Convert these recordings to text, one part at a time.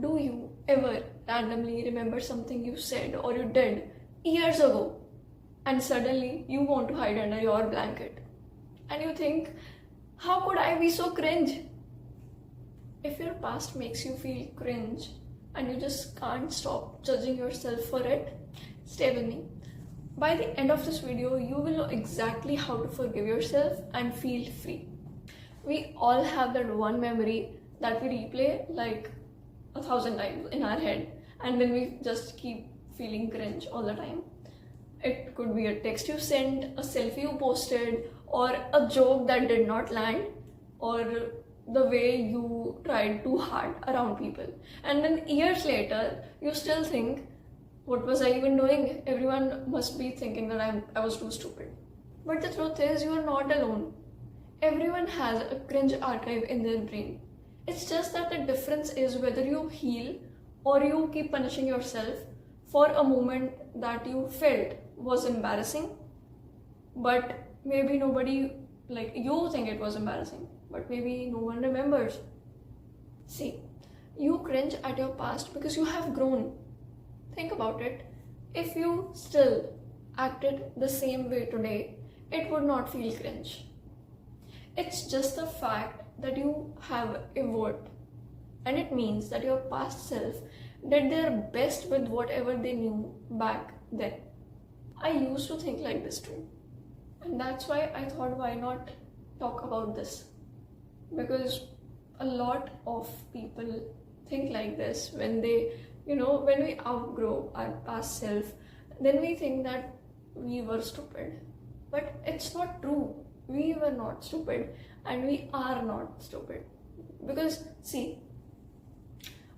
Do you ever randomly remember something you said or you did years ago and suddenly you want to hide under your blanket? And you think, how could I be so cringe? If your past makes you feel cringe and you just can't stop judging yourself for it, stay with me. By the end of this video, you will know exactly how to forgive yourself and feel free. We all have that one memory that we replay like 1,000 times in our head, and then we just keep feeling cringe all the time. It could be a text you sent, a selfie you posted, or a joke that did not land, or the way you tried too hard around people. And then years later, you still think, what was I even doing? Everyone must be thinking that I was too stupid. But the truth is, you are not alone. Everyone has a cringe archive in their brain. It's just that the difference is whether you heal or you keep punishing yourself for a moment that you felt was embarrassing, but maybe nobody, like you think it was embarrassing, but maybe no one remembers. See, you cringe at your past because you have grown. Think about it. If you still acted the same way today, it would not feel cringe. It's just the fact that you have evolved, and it means that your past self did their best with whatever they knew back then. I used to think like this too, and that's why I thought, why not talk about this? Because a lot of people think like this when they, when we outgrow our past self, then we think that we were stupid. But it's not true. We were not stupid, and we are not stupid. Because see,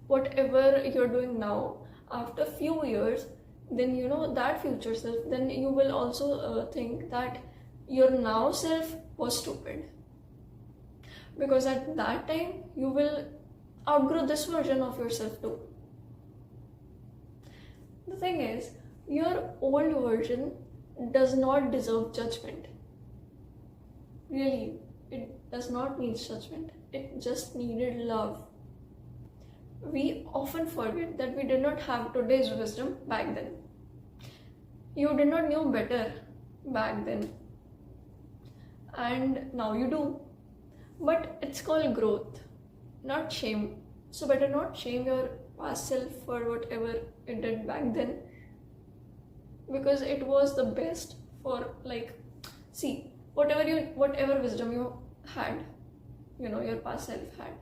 whatever you're doing now, after a few years, then that future self, then you will also think that your now self was stupid. Because at that time, you will outgrow this version of yourself too. The thing is, your old version does not deserve judgment. Really, it does not need judgment. It just needed love. We often forget that we did not have today's wisdom back then. You did not know better back then. And now you do. But it's called growth, not shame. So better not shame your past self for whatever it did back then. Because it was the best for, see, whatever wisdom you had, your past self had,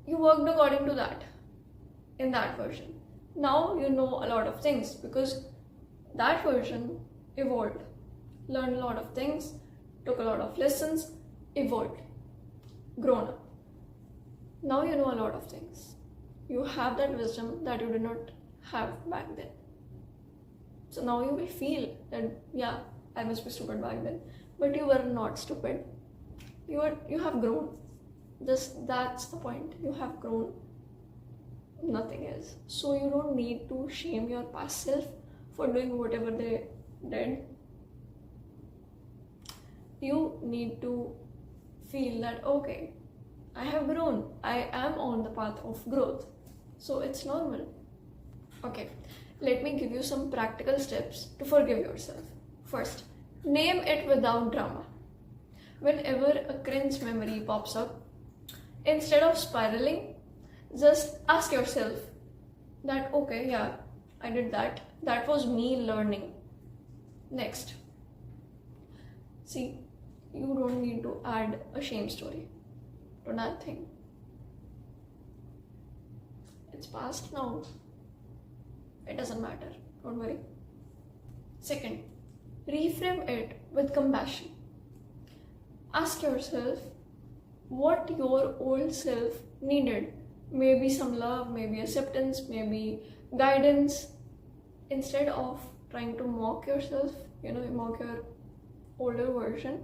you worked according to that in that version. Now you know a lot of things because that version evolved, learned a lot of things, took a lot of lessons, evolved, grown up. Now you know a lot of things. You have that wisdom that you did not have back then. So now you will feel that, yeah, I must be stupid back then. But you were not stupid. You have grown. That's the point. You have grown. Nothing else. So you don't need to shame your past self for doing whatever they did. You need to feel that, okay, I have grown. I am on the path of growth. So it's normal. Okay, let me give you some practical steps to forgive yourself. First, name it without drama. Whenever a cringe memory pops up, instead of spiraling, just ask yourself that, okay, yeah, I did that. That was me learning. Next, see, you don't need to add a shame story to that thing. It's past now. It doesn't matter. Don't worry. Second, reframe it with compassion. Ask yourself what your old self needed. Maybe some love, maybe acceptance, maybe guidance. Instead of trying to mock yourself, mock your older version,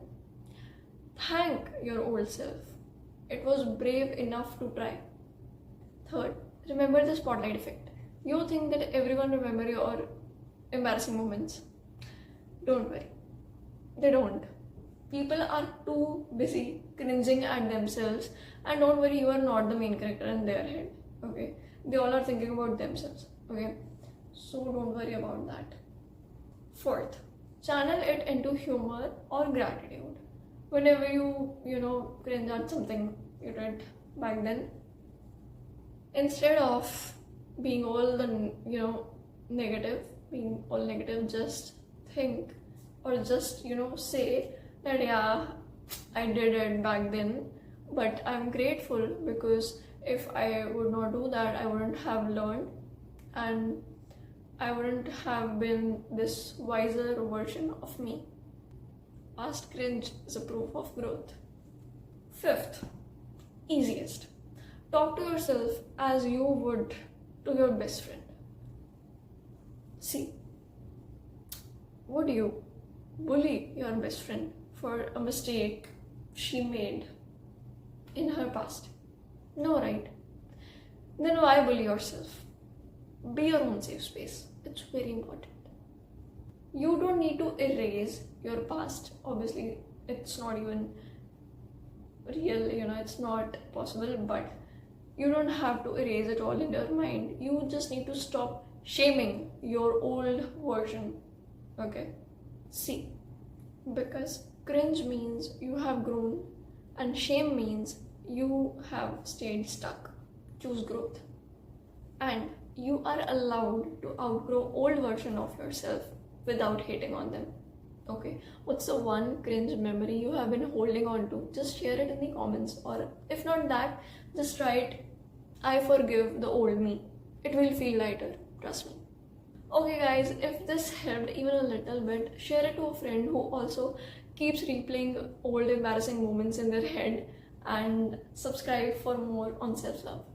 thank your old self. It was brave enough to try. Third, remember the spotlight effect. You think that everyone remember your embarrassing moments. Don't worry. They don't. People are too busy cringing at themselves, and don't worry, you are not the main character in their head. Okay, they all are thinking about themselves. Okay, so don't worry about that. Fourth, channel it into humor or gratitude. Whenever you cringe at something you did back then, instead of being all the negative, being all negative, just think, or just say that yeah, I did it back then, but I'm grateful because if I would not do that, I wouldn't have learned, and I wouldn't have been this wiser version of me. Past cringe is a proof of growth. Fifth, easiest, talk to yourself as you would to your best friend. See, would you bully your best friend for a mistake she made in her past? No, right? Then why bully yourself? Be your own safe space. It's very important. You don't need to erase your past. Obviously, it's not even real, it's not possible, but you don't have to erase it all in your mind. You just need to stop shaming your old version. Okay? See, because cringe means you have grown, and shame means you have stayed stuck. Choose growth. And you are allowed to outgrow old version of yourself without hating on them. Okay, what's the one cringe memory you have been holding on to? Just share it in the comments, or if not that, just write, I forgive the old me. It will feel lighter, trust me. Okay guys, if this helped even a little bit, share it to a friend who also keeps replaying old embarrassing moments in their head, and subscribe for more on self-love.